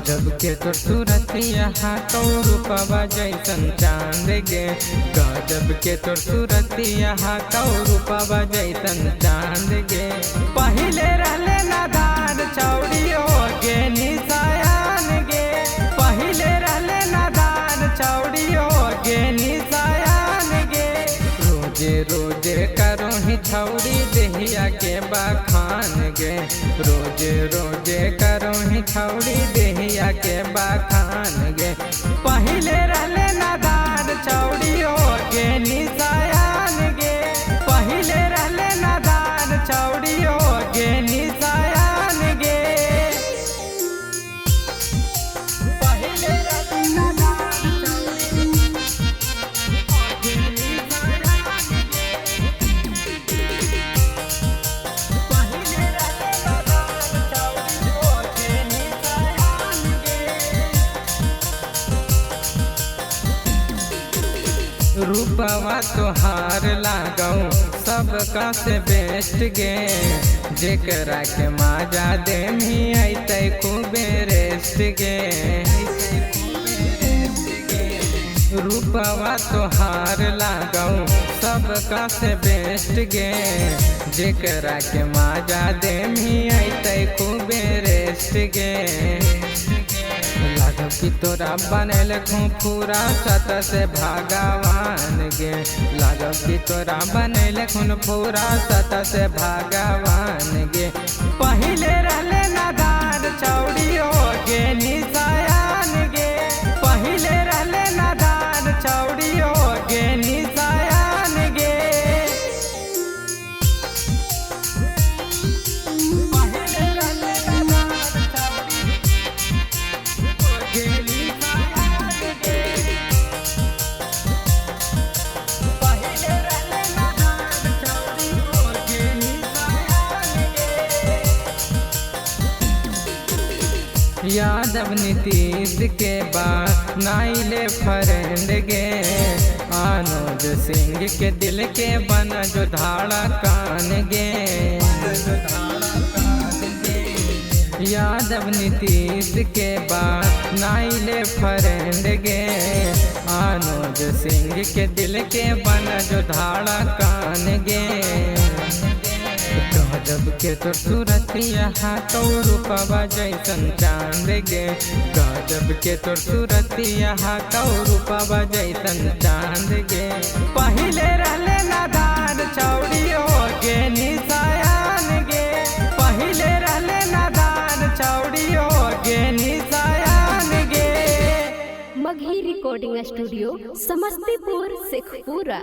गजब के तो सूरतिया तो रूपवा जैसन चांद गे। गजब के तो सूरतिया तो रूपवा जैसन चांद गे। पहिले रहले नादान छौड़ी हो गे निशायान गे। पहिले रहले नादान छौड़ी हो गे निशायान गे। रोजे रोजे करो ही छौड़ी देहिया के बखान गे। रोजे रोजे करो ही छौड़ी देहिया के बखान गे। पहिले रहले नादान छौड़ी हो गे निशायान गे। पहिले रहले नादान छौड़ी हो गे निशायान गे। पहिले रहले नादान छौड़ी हो गे निशायान गे। पहिले रहले नादान छौड़ी हो गे निशायान गे। रूपवा तोहार लागौ सबका से बेस्ट गे। जेकरा के माजा देमी अतै खूबे रेस्ट गे। रूपवा तोहार लागौ सबका से बेस्ट गे। जेकरा के माजा देमी अतै खूबे रेस्ट गे। लागो कि तोरा बनल खूरा सत से भगवान गे। लागो कि तोरा बनल खूरा सत से भगवान गे। पहिले रहले नादान छौड़ी हो गे निशायान गे। पहिले रहले नादान छौड़ी हो गे निशायान गे। पहिले रहले नादान छौड़ी हो गे निशायान गे। पहिले रहले नादान छौड़ी हो गे निशायान गे। यादव नीतीश के बाद नाइले फ्रेंड गे। अनुज सिंह के दिल के बना जो धाड़ा कान गे। यादव नीतीश के बाद नाइले फ्रेंड गे। अनुज सिंह के दिल के बना जो धाड़ा कान गे। गजब के तो सूरतिया तो रूपवा जैसन चांद गे। गजब के तो सूरतिया तो रूपवा जैसन चांद गे। पहिले रहले नादान छौड़ी हो गे निशायान गे। पहिले रहले नादान छौड़ी हो गे निशायान गे। Magahi recording studio Samastipur Sheikhpura.